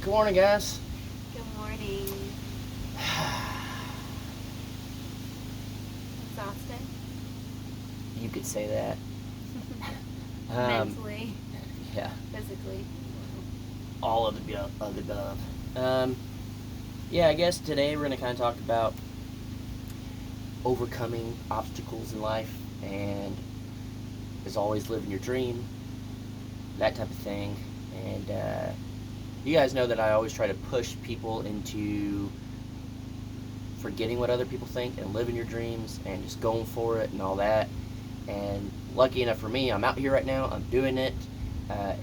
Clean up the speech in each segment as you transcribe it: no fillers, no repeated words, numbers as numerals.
Good morning, guys. Good morning. Exhausted? You could say that. Mentally, Yeah, physically. all of the above. Yeah, I guess today we're gonna kind of talk about overcoming obstacles in life, and as always, living your dream, that type of thing. And you guys know that I always try to push people into forgetting what other people think and living your dreams and just going for it and all that. And lucky enough for me, I'm out here right now. I'm doing it.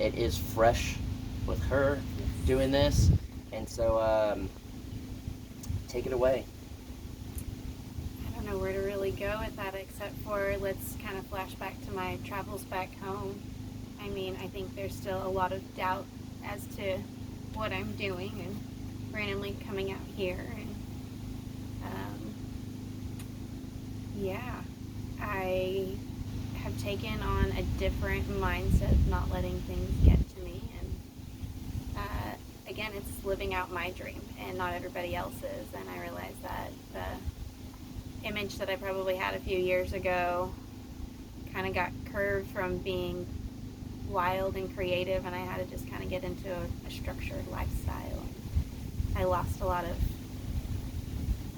It is fresh with her doing this, and so take it away. I don't know where to really go with that except for let's kind of flash back to my travels back home. I mean, I think there's still a lot of doubt as to what I'm doing and randomly coming out here. And yeah, I have taken on a different mindset of not letting things get to me. And again, it's living out my dream and not everybody else's. And I realize that the image that I probably had a few years ago kind of got curved from being wild and creative, and I had to just kind of get into a structured lifestyle. I lost a lot of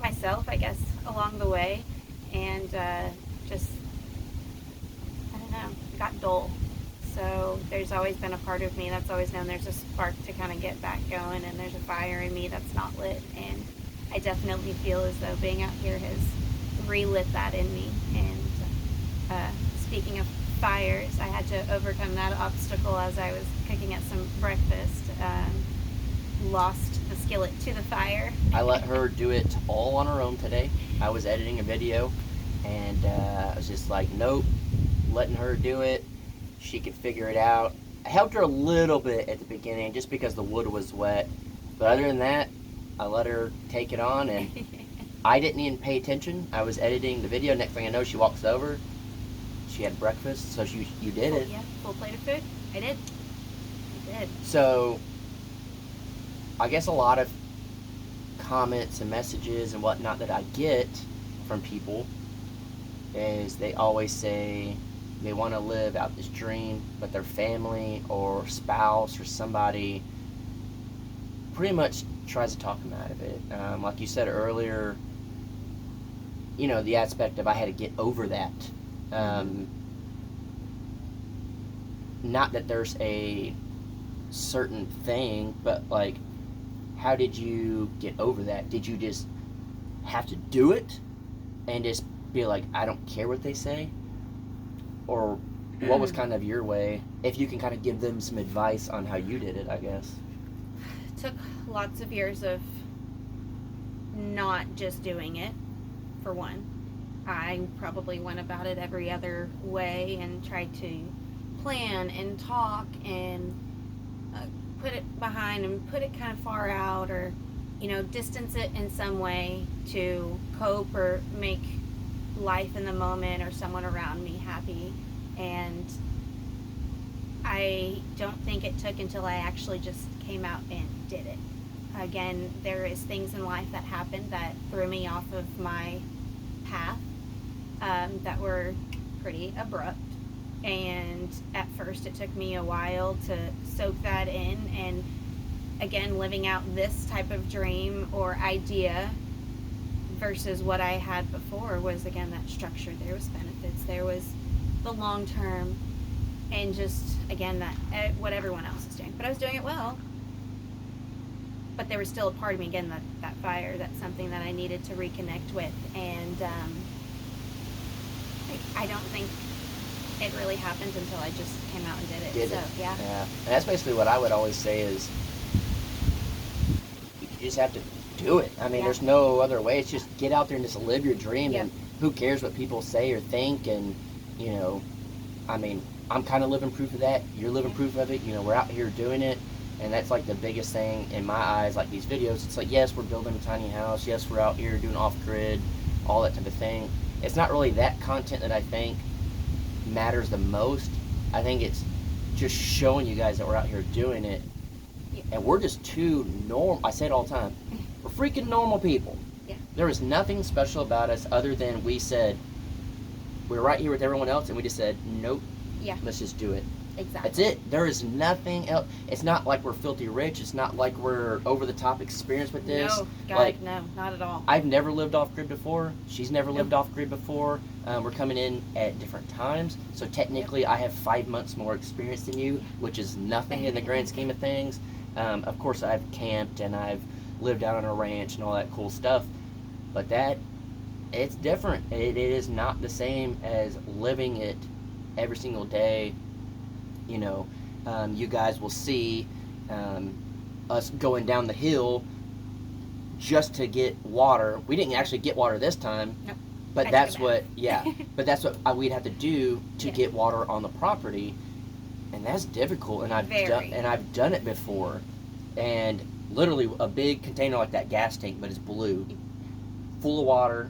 myself, I guess, along the way, and just, I don't know, got dull. So there's always been a part of me that's always known there's a spark to kind of get back going, and there's a fire in me that's not lit. And I definitely feel as though being out here has relit that in me. And speaking of fires, I had to overcome that obstacle as I was cooking at some breakfast. Lost the skillet to the fire. I let her do it all on her own today. I was editing a video, and I was just like, nope, letting her do it. She could figure it out. I helped her a little bit at the beginning just because the wood was wet. But other than that, I let her take it on, and I didn't even pay attention. I was editing the video. Next thing I know, she walks over. She had breakfast, so you did it. Yeah, full plate of food. I did. I did. So I guess a lot of comments and messages and whatnot that I get from people is they always say they want to live out this dream, but their family or spouse or somebody pretty much tries to talk them out of it. Like you said earlier, you know, the aspect of I had to get over that. Not that there's a certain thing, but like, how did you get over that? Did you just have to do it and just be like, I don't care what they say? Or what was kind of your way? If you can kind of give them some advice on how you did it, I guess. It took lots of years of not just doing it, for one. I probably went about it every other way and tried to plan and talk and put it behind and put it kind of far out, or distance it in some way to cope or make life in the moment or someone around me happy. And I don't think it took until I actually just came out and did it. Again, there is things in life that happened that threw me off of my path, that were pretty abrupt. And at first it took me a while to soak that in, and again, living out this type of dream or idea versus what I had before was, again, that structure. There was benefits, there was the long term, and just, again, that what everyone else is doing. But I was doing it well, but there was still a part of me, again, that fire, that's something that I needed to reconnect with. And I don't think it really happened until I just came out and did it. Yeah. And that's basically what I would always say is you just have to do it. I mean, there's no other way. It's just get out there and just live your dream. And who cares what people say or think? And, I mean, I'm kind of living proof of that. You're living proof of it. We're out here doing it. And that's like the biggest thing in my eyes, like these videos. It's like, yes, we're building a tiny house. Yes, we're out here doing off-grid, all that type of thing. It's not really that content that I think matters the most. I think it's just showing you guys that we're out here doing it Yeah. And we're just two normal, I say it all the time, we're freaking normal people. Yeah. There was nothing special about us other than we said, we're right here with everyone else, and we just said, nope, Yeah. let's just do it. Exactly. That's it. There is nothing else. It's not like we're filthy rich. It's not like we're over the top experienced with this. No, God, Like, no, not at all. I've never lived off grid before. She's never lived Nope. off grid before. We're coming in at different times, so technically I have 5 months more experience than you, which is nothing in the grand scheme of things. Of course, I've camped and I've lived out on a ranch and all that cool stuff, but it's different. It is not the same as living it every single day. You know, you guys will see us going down the hill just to get water. We didn't actually get water this time, Nope. but I that's took a what, bath. yeah, but that's what we'd have to do to Yeah. get water on the property, and that's difficult. And Very. I've done it before, and literally a big container like that gas tank, but it's blue, full of water.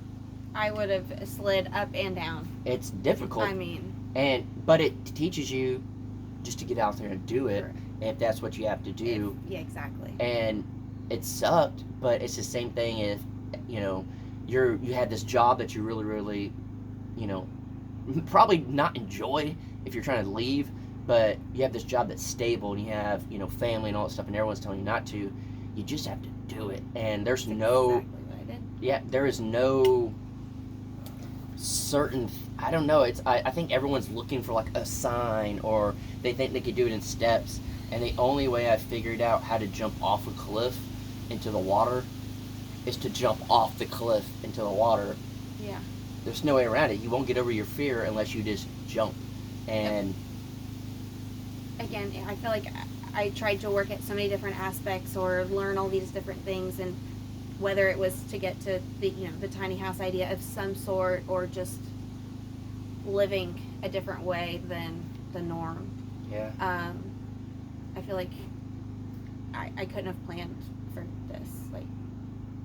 I would have slid up and down. It's difficult, I mean, but it teaches you just to get out there and do it Correct. if that's what you have to do. yeah, exactly. And it sucked, but it's the same thing if you had this job that you really probably not enjoy if you're trying to leave, but you have this job that's stable and you have family and all that stuff, and everyone's telling you not to. You just have to do it, and there's That's no exactly what I did. there is no certain, I don't know, I think everyone's looking for like a sign, or they think they could do it in steps, and the only way I figured out how to jump off a cliff into the water is to jump off the cliff into the water. Yeah. There's no way around it. You won't get over your fear unless you just jump. And Again, I feel like I tried to work at so many different aspects or learn all these different things, and whether it was to get to the tiny house idea of some sort, or just living a different way than the norm. yeah, I feel like I couldn't have planned for this. Like,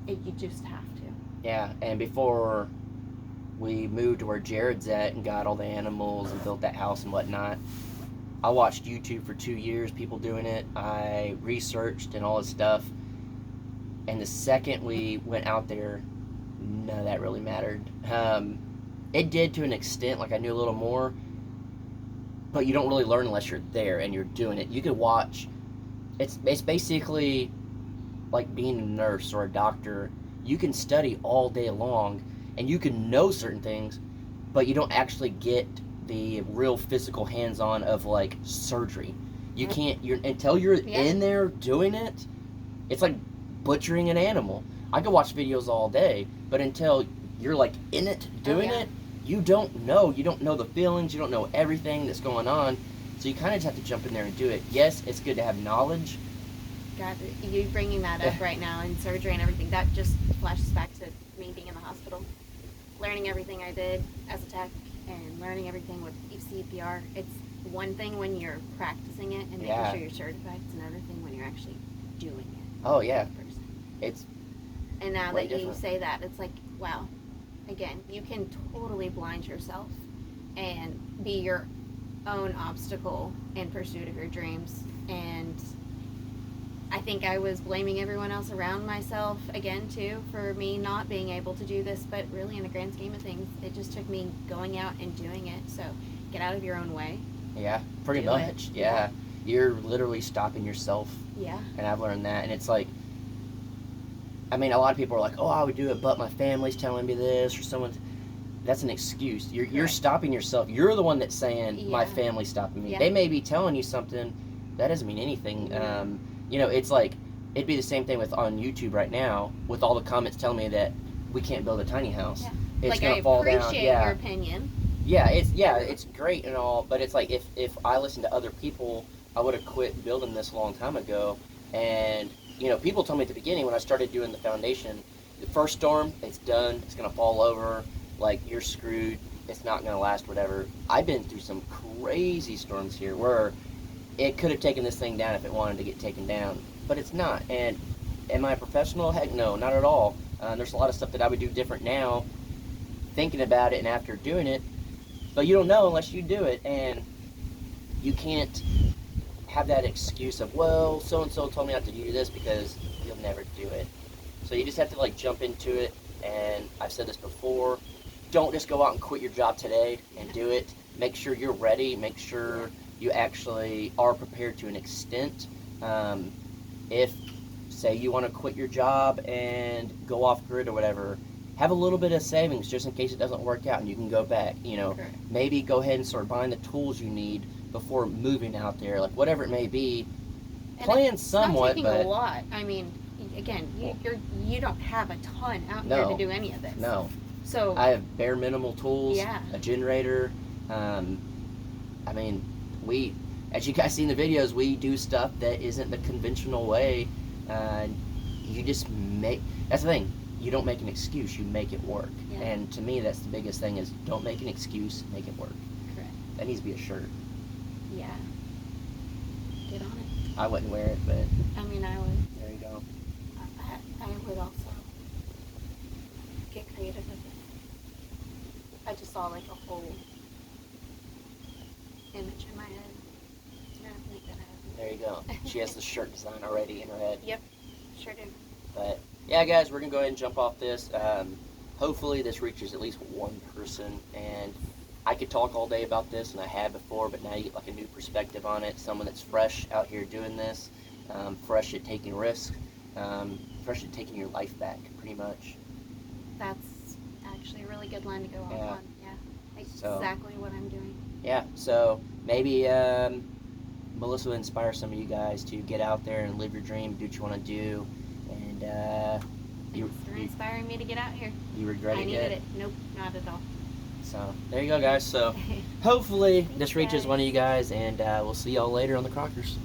you just have to. yeah. And before we moved to where Jared's at and got all the animals and built that house and whatnot, I watched YouTube for 2 years, people doing it. I researched and all this stuff. And the second we went out there, none of that really mattered. It did to an extent, like I knew a little more, but you don't really learn unless you're there and you're doing it. You could watch, it's basically like being a nurse or a doctor. You can study all day long and you can know certain things, but you don't actually get the real physical hands-on of like surgery. You can't, until you're Yeah. in there doing it, it's like butchering an animal. I could watch videos all day, but until you're like in it doing yeah. it, you don't know the feelings, you don't know everything that's going on, so you kind of just have to jump in there and do it. Yes, it's good to have knowledge. God, you bringing that up right now, and surgery and everything, that just flashes back to me being in the hospital, learning everything I did as a tech, and learning everything with CPR. It's one thing when you're practicing it and making Yeah. sure you're certified. It's another thing when you're actually doing it. Oh yeah, in person. it's And now way that you different. say that, it's like, wow. Again, you can totally blind yourself and be your own obstacle in pursuit of your dreams. And I think I was blaming everyone else around myself again too for me not being able to do this, but really in the grand scheme of things, it just took me going out and doing it. So get out of your own way. yeah, pretty Do it. much. Yeah. You're literally stopping yourself, Yeah. and I've learned that. And it's like, I mean, a lot of people are like, "Oh, I would do it, but my family's telling me this," or someone's. That's an excuse. You're Correct. stopping yourself. You're the one that's saying, "My Yeah. family's stopping me." Yeah. They may be telling you something. That doesn't mean anything. Yeah. It's like it'd be the same thing with on YouTube right now with all the comments telling me that we can't build a tiny house. Yeah. It's Like, gonna I fall down. appreciate Yeah. your opinion. Yeah, it's great and all, but it's like if I listened to other people, I would have quit building this a long time ago. And people told me at the beginning when I started doing the foundation, the first storm, it's done, it's gonna fall over, like you're screwed, it's not gonna last, whatever. I've been through some crazy storms here where it could have taken this thing down if it wanted to get taken down, but it's not. And am I a professional? Heck no, not at all. There's a lot of stuff that I would do different now, thinking about it and after doing it, but you don't know unless you do it. And you can't have that excuse of, well, so and so told me not to do this, because you'll never do it. So you just have to like jump into it. And I've said this before, don't just go out and quit your job today and do it. Make sure you're ready. Make sure you actually are prepared to an extent. If, say, you want to quit your job and go off grid or whatever, have a little bit of savings just in case it doesn't work out and you can go back. You know, Correct. maybe go ahead and start buying the tools you need before moving out there, like whatever it may be. And Plan it's somewhat, not taking but a lot. I mean, again, you don't have a ton out No. here to do any of this. no. So I have bare minimal tools, Yeah. a generator. I mean, as you guys see in the videos, we do stuff that isn't the conventional way. You just that's the thing. You don't make an excuse, you make it work. Yeah. And to me, that's the biggest thing is don't make an excuse, make it work. correct. That needs to be a shirt. Yeah. Get on it. I wouldn't wear it, but I mean, I would. there you go. I would also get creative with it. I just saw like a whole image in my head. I don't think that happened. There you go. She has the shirt design already in her head. Yep, sure do. But yeah, guys, we're gonna go ahead and jump off this. Hopefully, this reaches at least one person. And I could talk all day about this, and I have before, but now you get like a new perspective on it. Someone that's fresh out here doing this, fresh at taking risks, fresh at taking your life back, pretty much. That's actually a really good line to go off Yeah. on. Yeah, So- exactly what I'm doing. Yeah. So maybe Melissa will inspire some of you guys to get out there and live your dream, do what you want to do, and Thanks for inspiring me to get out here. you regret I it needed yet? it. Nope, not at all. So there you go, guys. So hopefully Thanks, this reaches guys. one of you guys, and we'll see y'all later on the Crockers.